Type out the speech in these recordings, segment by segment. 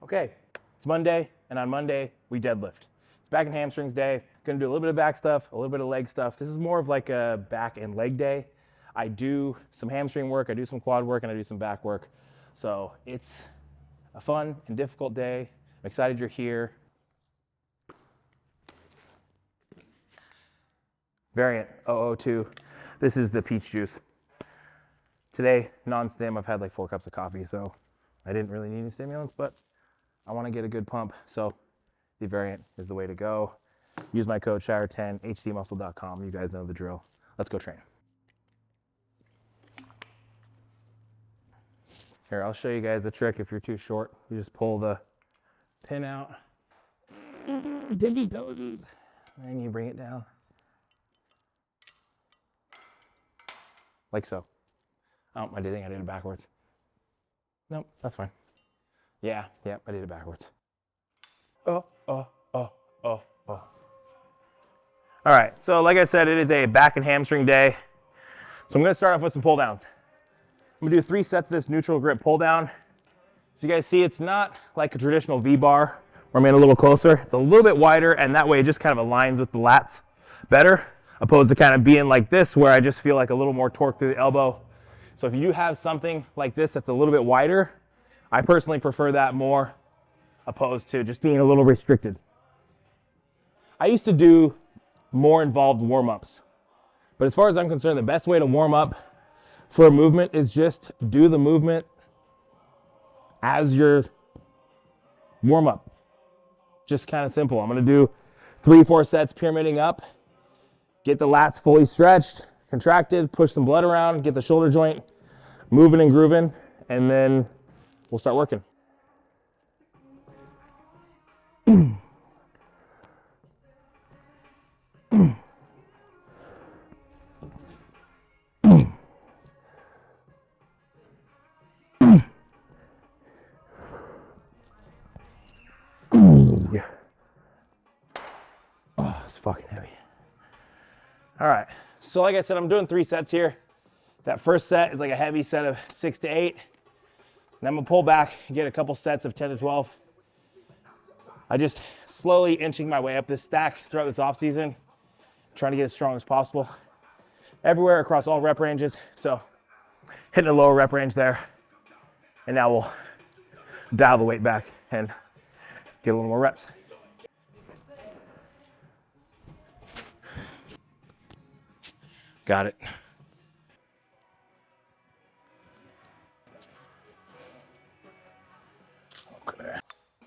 Okay, it's Monday, and on Monday, we deadlift. It's back and hamstrings day. Gonna do a little bit of back stuff, a little bit of leg stuff. This is more of like a back and leg day. I do some hamstring work, I do some quad work, and I do some back work. So it's a fun and difficult day. I'm excited you're here. Variant 002. This is the peach juice. Today, non-stim, I've had like 4 cups of coffee, so I didn't really need any stimulants, but I want to get a good pump, so the variant is the way to go. Use my code Shier10, hdmuscle.com. You guys know the drill. Let's go train. Here, I'll show you guys a trick if you're too short. You just pull the pin out, dippy toesies, and you bring it down. Like so. Oh, I think I did it backwards. Nope, that's fine. Yeah, I did it backwards. Oh. All right, so like I said, it is a back and hamstring day. So I'm gonna start off with some pull downs. I'm gonna do 3 sets of this neutral grip pull down. As you guys see, it's not like a traditional V-bar where I'm in a little closer. It's a little bit wider, and that way it just kind of aligns with the lats better, opposed to kind of being like this where I just feel like a little more torque through the elbow. So if you do have something like this that's a little bit wider, I personally prefer that more opposed to just being a little restricted. I used to do more involved warm-ups, but as far as I'm concerned, the best way to warm up for a movement is just do the movement as your warm-up. Just kind of simple. I'm gonna do 3-4 sets pyramiding up, get the lats fully stretched, contracted, push some blood around, get the shoulder joint moving and grooving, and then we'll start working. Yeah. Oh, it's fucking heavy. All right, so like I said, I'm doing 3 sets here. That first set is like a heavy set of 6 to 8. And I'm gonna pull back and get a couple sets of 10 to 12. I just slowly inching my way up this stack throughout this off season, trying to get as strong as possible. Everywhere across all rep ranges. So hitting a lower rep range there. And now we'll dial the weight back and get a little more reps. Got it. Okay.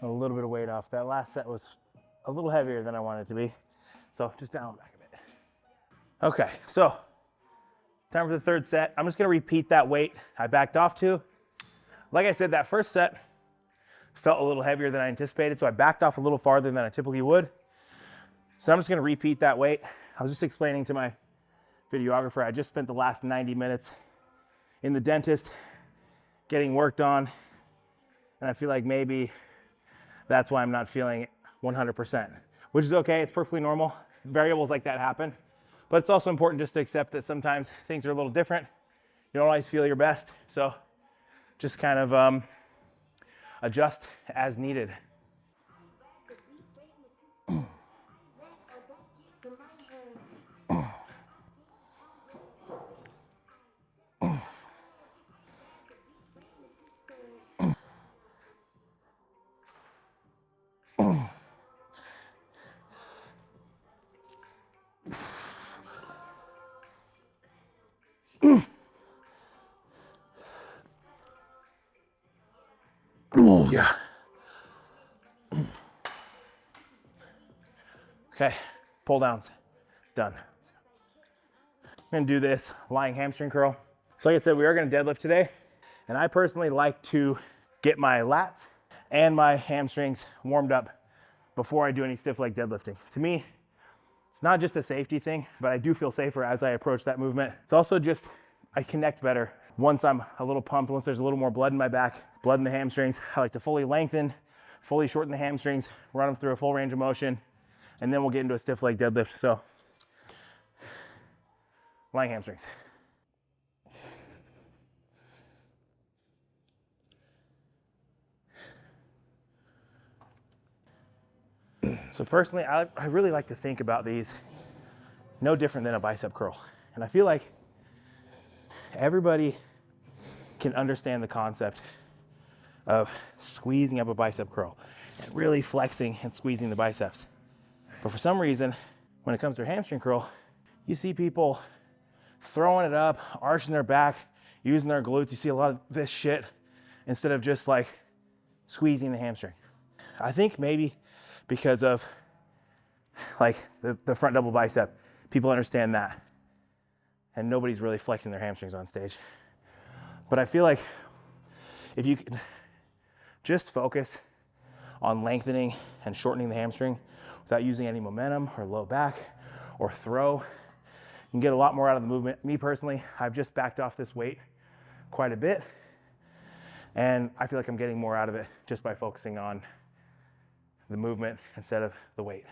A little bit of weight off. That last set was a little heavier than I wanted it to be. So just down back a bit. Okay, so time for the 3rd set. I'm just gonna repeat that weight I backed off to. Like I said, that first set felt a little heavier than I anticipated, so I backed off a little farther than I typically would. So I'm just gonna repeat that weight. I was just explaining to my videographer, I just spent the last 90 minutes in the dentist getting worked on, and I feel like maybe that's why I'm not feeling 100%, which is okay, it's perfectly normal. Variables like that happen, but it's also important just to accept that sometimes things are a little different. You don't always feel your best, so just kind of adjust as needed. Oh, yeah. Okay, pull downs, done. I'm gonna do this lying hamstring curl. So like I said, we are gonna deadlift today, and I personally like to get my lats and my hamstrings warmed up before I do any stiff leg deadlifting. To me, it's not just a safety thing, but I do feel safer as I approach that movement. It's also just, I connect better once I'm a little pumped, once there's a little more blood in my back, blood in the hamstrings. I like to fully lengthen, fully shorten the hamstrings, run them through a full range of motion, and then we'll get into a stiff leg deadlift. So, lying hamstrings. So personally, I really like to think about these no different than a bicep curl. And I feel like everybody can understand the concept of squeezing up a bicep curl and really flexing and squeezing the biceps. But for some reason, when it comes to a hamstring curl, you see people throwing it up, arching their back, using their glutes. You see a lot of this shit instead of just like squeezing the hamstring. I think maybe because of like the front double bicep, people understand that. And nobody's really flexing their hamstrings on stage. But I feel like if you can just focus on lengthening and shortening the hamstring without using any momentum or low back or throw, you can get a lot more out of the movement. Me personally, I've just backed off this weight quite a bit, and I feel like I'm getting more out of it just by focusing on the movement instead of the weight.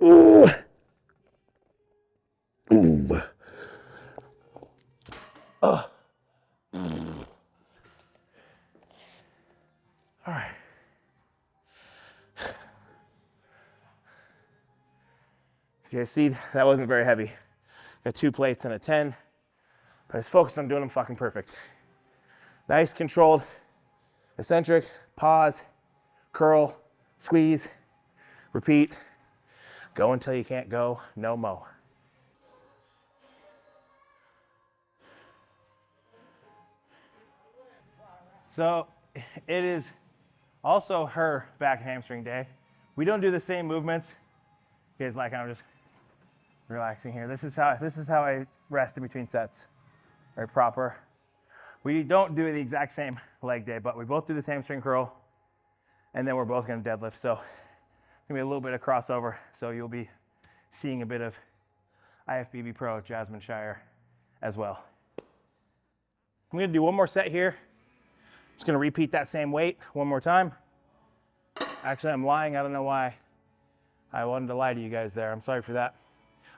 Ooh. Ooh. Oh. All right. You guys see, that wasn't very heavy. Got 2 plates and a 10, but I was focused on doing them fucking perfect. Nice, controlled, eccentric, pause, curl, squeeze, repeat. Go until you can't go, no mo. So it is also her back and hamstring day. We don't do the same movements. You guys, like, I'm just relaxing here. This is how I rest in between sets. Very proper. We don't do the exact same leg day, but we both do this hamstring curl, and then we're both gonna deadlift. So it's gonna be a little bit of crossover. So you'll be seeing a bit of IFBB PRO Justin Shier as well. I'm gonna do one more set here. Just gonna repeat that same weight one more time. Actually, I'm lying. I don't know why I wanted to lie to you guys there. I'm sorry for that.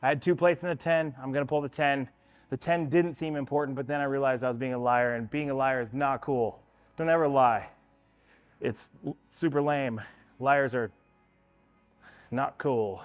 I had 2 plates and a 10. I'm gonna pull the 10. The 10 didn't seem important, but then I realized I was being a liar, and being a liar is not cool. Don't ever lie. It's super lame. Liars are not cool.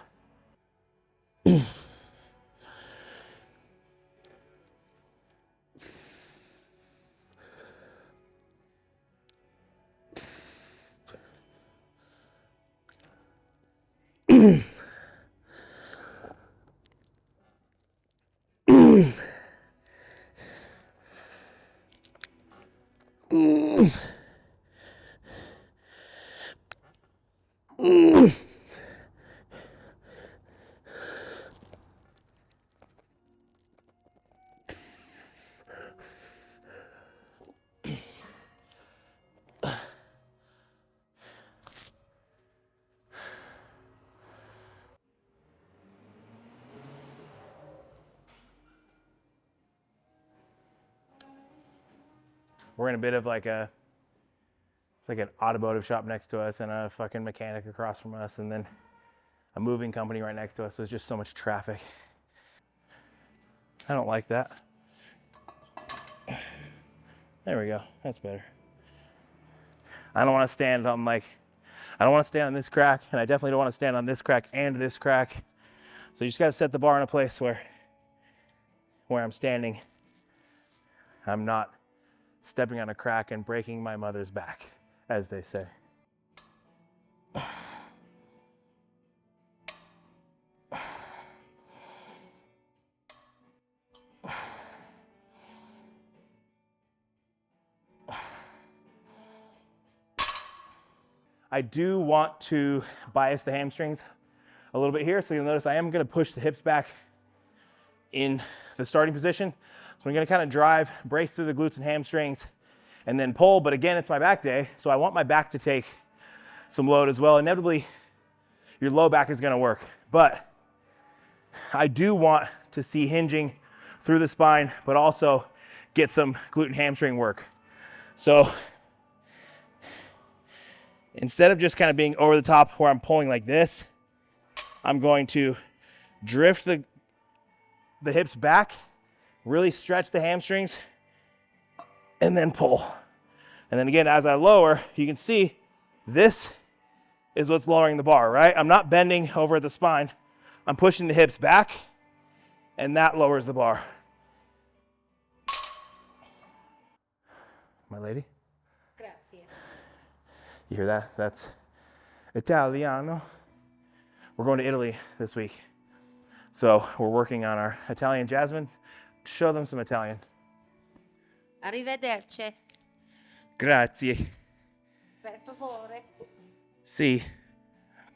We're in a bit of like it's like an automotive shop next to us and a fucking mechanic across from us, and then a moving company right next to us. So there's just so much traffic. I don't like that. There we go. That's better. I don't want to stand on I don't want to stand on this crack, and I definitely don't want to stand on this crack and this crack. So you just got to set the bar in a place where I'm standing, I'm not stepping on a crack and breaking my mother's back, as they say. I do want to bias the hamstrings a little bit here. So you'll notice I am gonna push the hips back in the starting position. So I'm gonna kind of drive, brace through the glutes and hamstrings, and then pull. But again, it's my back day, so I want my back to take some load as well. Inevitably, your low back is gonna work. But I do want to see hinging through the spine, but also get some glute and hamstring work. So instead of just kind of being over the top where I'm pulling like this, I'm going to drift the hips back, really stretch the hamstrings, and then pull. And then again, as I lower, you can see this is what's lowering the bar, right? I'm not bending over the spine. I'm pushing the hips back, and that lowers the bar. My lady? Grazie. You hear that? That's Italiano. We're going to Italy this week. So we're working on our Italian. Jasmine, show them some Italian. Arrivederci. Grazie. Per favore. Si.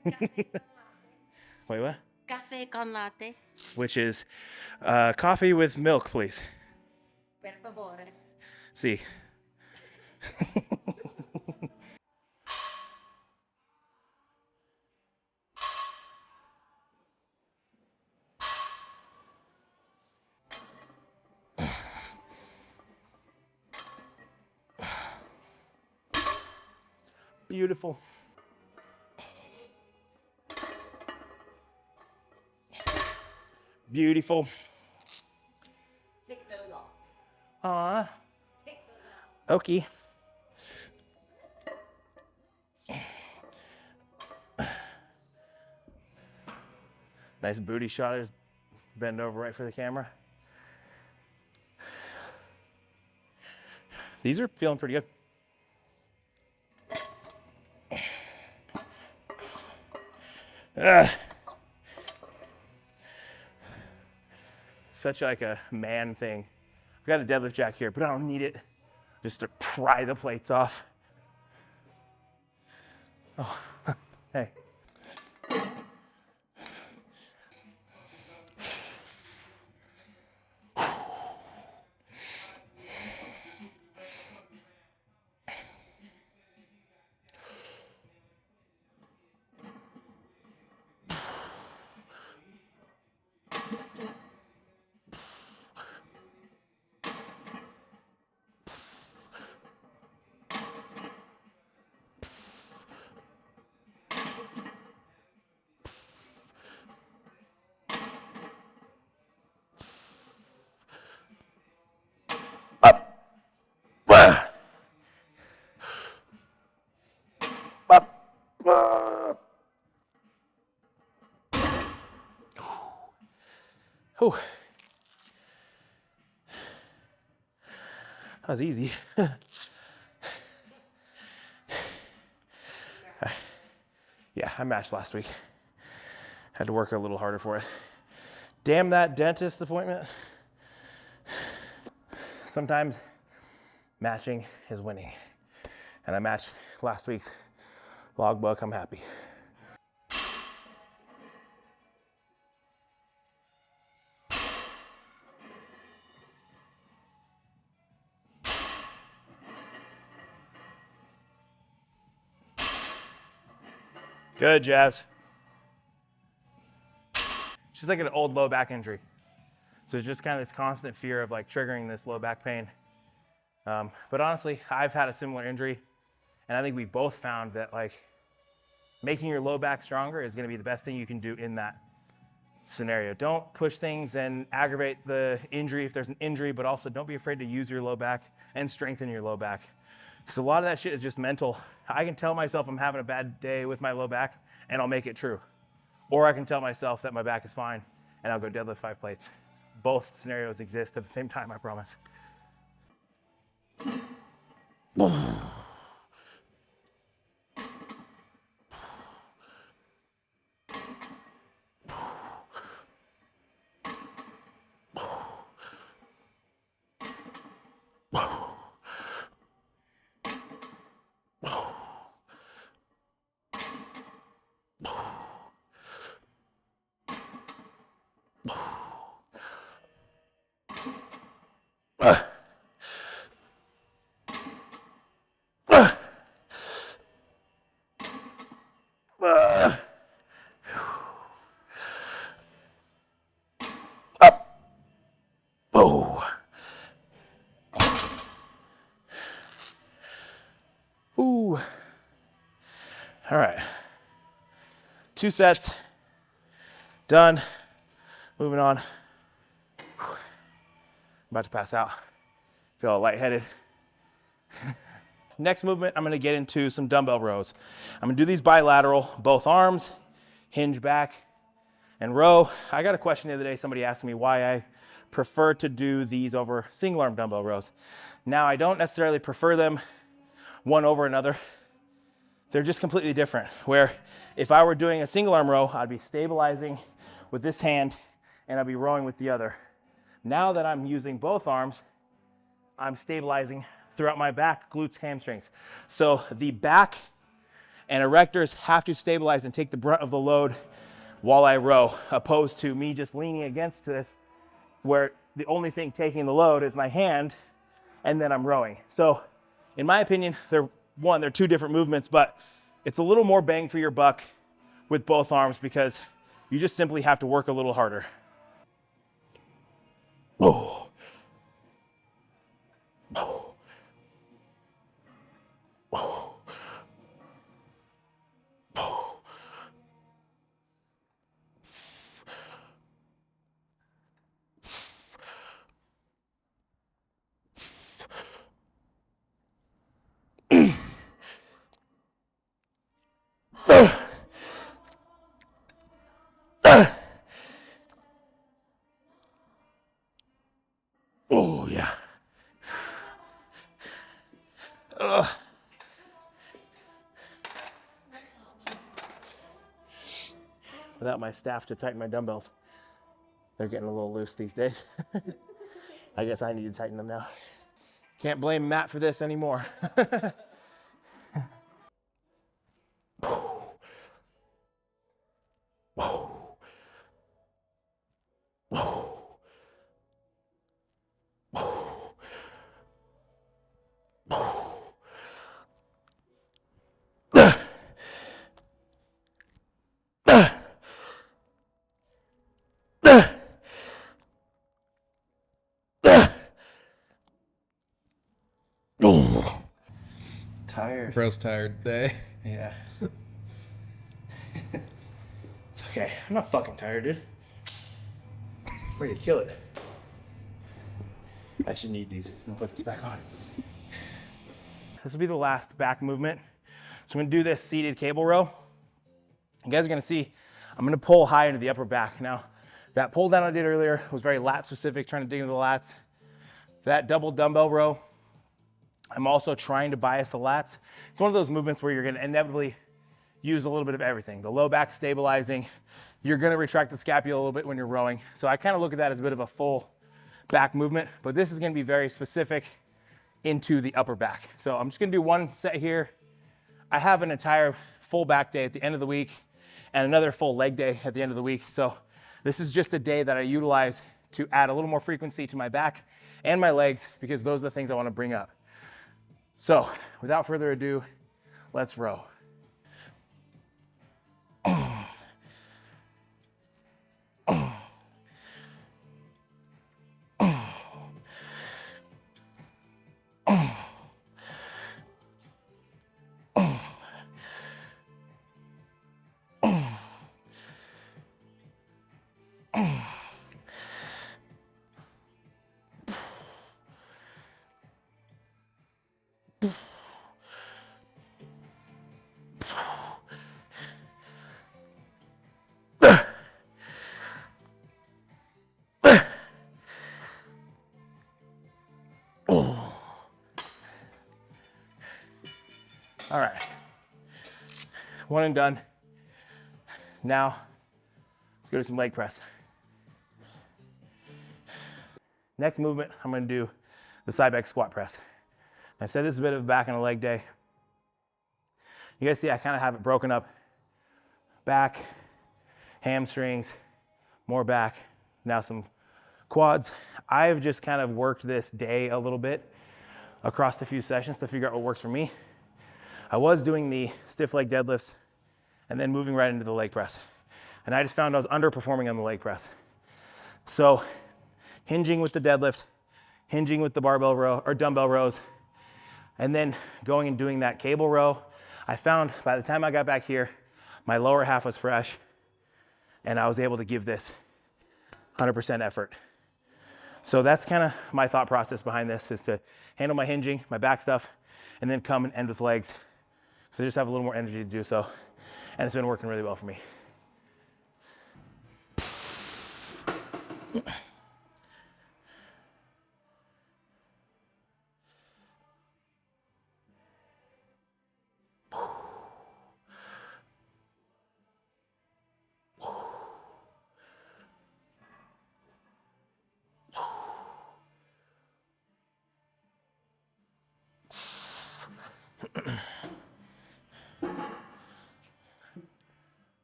Wait, what? Caffè con latte. Which is coffee with milk, please. Per favore. Si. Beautiful. Beautiful. Take the off. Aw. Take the off. Okay. Nice booty shot. Just bend over right for the camera. These are feeling pretty good. Such like a man thing. I've got a deadlift jack here, but I don't need it just to pry the plates off. Oh, hey. Whew. That was easy. Yeah, I mashed last week. Had to work a little harder for it. Damn that dentist appointment. Sometimes matching is winning. And I matched last week's logbook. I'm happy. Good, Jazz. She's like an old low back injury. So it's just kind of this constant fear of like triggering this low back pain. But honestly, I've had a similar injury, and I think we've both found that like making your low back stronger is going to be the best thing you can do in that scenario. Don't push things and aggravate the injury if there's an injury, but also don't be afraid to use your low back and strengthen your low back. Because a lot of that shit is just mental. I can tell myself I'm having a bad day with my low back and I'll make it true. Or I can tell myself that my back is fine and I'll go deadlift 5 plates. Both scenarios exist at the same time, I promise. All right. 2 sets. Done. Moving on. I'm about to pass out. Feel lightheaded. Next movement, I'm gonna get into some dumbbell rows. I'm gonna do these bilateral, both arms, hinge back, and row. I got a question the other day, somebody asked me why I prefer to do these over single arm dumbbell rows. Now, I don't necessarily prefer them one over another. They're just completely different. Where if I were doing a single arm row, I'd be stabilizing with this hand and I'd be rowing with the other. Now that I'm using both arms, I'm stabilizing throughout my back, glutes, hamstrings. So the back and erectors have to stabilize and take the brunt of the load while I row, opposed to me just leaning against this, where the only thing taking the load is my hand, and then I'm rowing. So in my opinion, they're 2 different movements, but it's a little more bang for your buck with both arms because you just simply have to work a little harder. Oh. Oh. Oh. Oh. Oh, yeah. Without my staff to tighten my dumbbells, they're getting a little loose these days. I guess I need to tighten them now. Can't blame Matt for this anymore. Tired. Bro's tired today. Yeah. It's okay. I'm not fucking tired, dude. I'm ready to kill it. I should need these. I'll put this back on. This will be the last back movement. So I'm gonna do this seated cable row. You guys are gonna see, I'm gonna pull high into the upper back. Now, that pull down I did earlier was very lat specific, trying to dig into the lats. That double dumbbell row, I'm also trying to bias the lats. It's one of those movements where you're gonna inevitably use a little bit of everything. The low back stabilizing, you're gonna retract the scapula a little bit when you're rowing. So I kind of look at that as a bit of a full back movement, but this is gonna be very specific into the upper back. So I'm just gonna do 1 set here. I have an entire full back day at the end of the week and another full leg day at the end of the week. So this is just a day that I utilize to add a little more frequency to my back and my legs because those are the things I wanna bring up. So without further ado, let's row. All right, 1 and done. Now, let's go to some leg press. Next movement, I'm gonna do the side back squat press. I said this is a bit of a back and a leg day. You guys see I kind of have it broken up. Back, hamstrings, more back, now some quads. I've just kind of worked this day a little bit across a few sessions to figure out what works for me. I was doing the stiff leg deadlifts and then moving right into the leg press. And I just found I was underperforming on the leg press. So hinging with the deadlift, hinging with the barbell row or dumbbell rows, and then going and doing that cable row. I found by the time I got back here, my lower half was fresh and I was able to give this 100% effort. So that's kind of my thought process behind this, is to handle my hinging, my back stuff, and then come and end with legs. So I just have a little more energy to do so. And it's been working really well for me.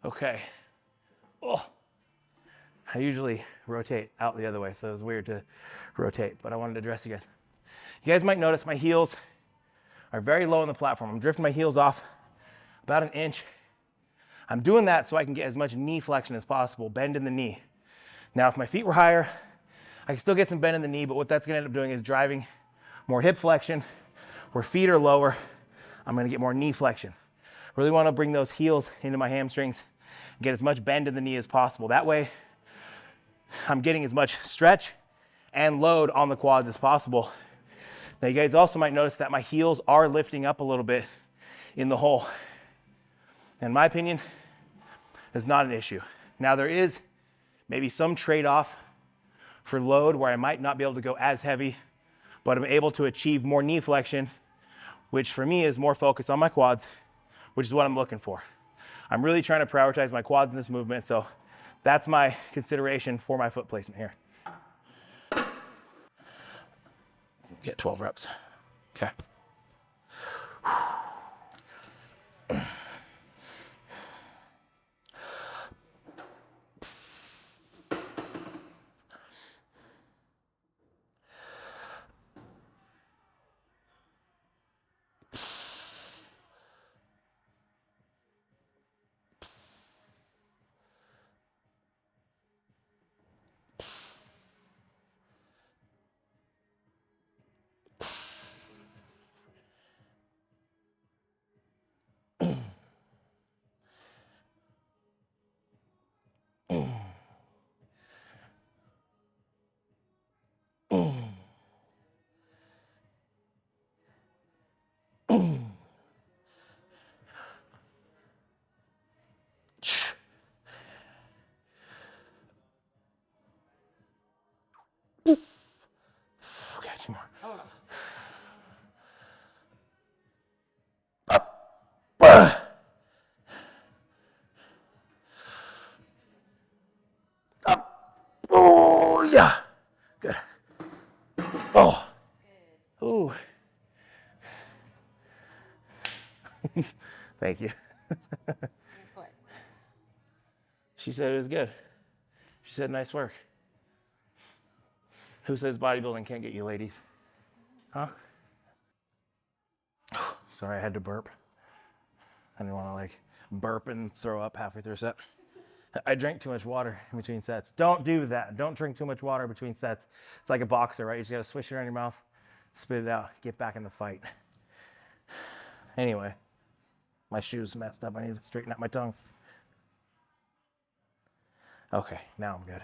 Okay. Oh, I usually rotate out the other way, so it was weird to rotate, but I wanted to address you guys. You guys might notice my heels are very low on the platform. I'm drifting my heels off about an inch. I'm doing that so I can get as much knee flexion as possible, bend in the knee. Now, if my feet were higher, I can still get some bend in the knee, but what that's gonna end up doing is driving more hip flexion. Where feet are lower, I'm gonna get more knee flexion. Really wanna bring those heels into my hamstrings and get as much bend in the knee as possible. That way, I'm getting as much stretch and load on the quads as possible. Now, you guys also might notice that my heels are lifting up a little bit in the hole. In my opinion, it's not an issue. Now, there is maybe some trade-off for load where I might not be able to go as heavy, but I'm able to achieve more knee flexion, which for me is more focus on my quads, which is what I'm looking for. I'm really trying to prioritize my quads in this movement, so that's my consideration for my foot placement here. Get 12 reps. Okay. Okay, two more. Oh, yeah. Good. Oh. Ooh. Thank you. What? She said it was good. She said nice work. Who says bodybuilding can't get you ladies? Huh? Sorry, I had to burp. I didn't want to like burp and throw up halfway through a set. I drank too much water in between sets. Don't do that. Don't drink too much water between sets. It's like a boxer, right? You just gotta swish it around your mouth, spit it out, get back in the fight. Anyway, my shoe's messed up. I need to straighten out my tongue. Okay, now I'm good.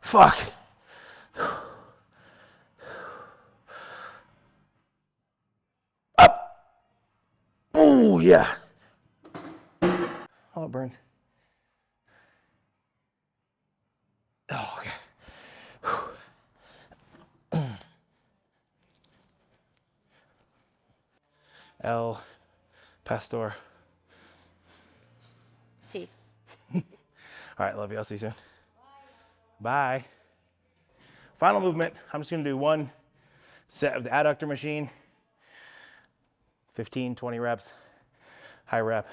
Fuck. Oh, yeah. Oh, burns. Oh, okay. El Pastor. See. All right, love you. I'll see you soon. Bye. Final movement. I'm just gonna do one set of the adductor machine. 15, 20 reps, high rep.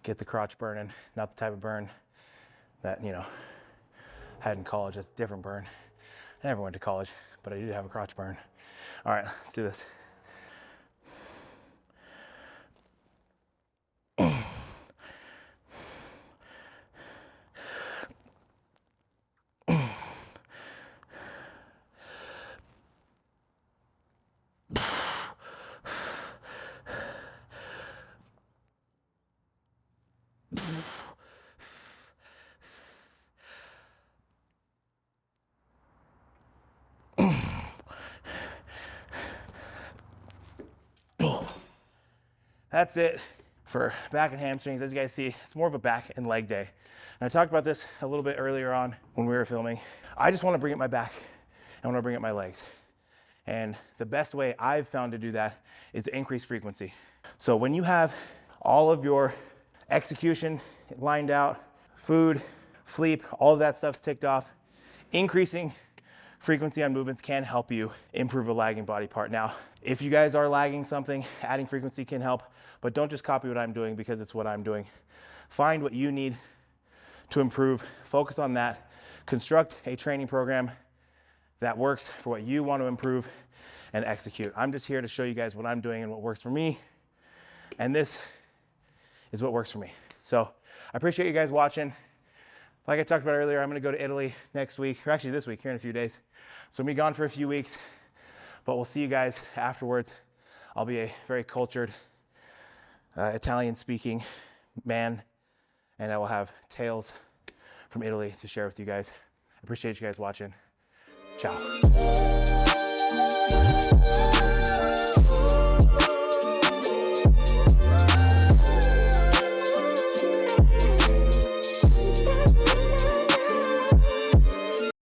Get the crotch burning, not the type of burn that, you know, had in college. It's a different burn. I never went to college, but I did have a crotch burn. All right, let's do this. That's it for back and hamstrings. As you guys see, it's more of a back and leg day. And I talked about this a little bit earlier on when we were filming. I just want to bring up my back and I want to bring up my legs. And the best way I've found to do that is to increase frequency. So when you have all of your execution lined out, food, sleep, all of that stuff's ticked off, increasing frequency on movements can help you improve a lagging body part. Now, if you guys are lagging something, adding frequency can help, but don't just copy what I'm doing because it's what I'm doing. Find what you need to improve, focus on that, construct a training program that works for what you want to improve and execute. I'm just here to show you guys what I'm doing and what works for me, and this is what works for me. So I appreciate you guys watching. Like I talked about earlier, I'm gonna go to Italy next week, or actually this week, here in a few days. So I'm gonna be gone for a few weeks, but we'll see you guys afterwards. I'll be a very cultured, Italian-speaking man, and I will have tales from Italy to share with you guys. I appreciate you guys watching. Ciao.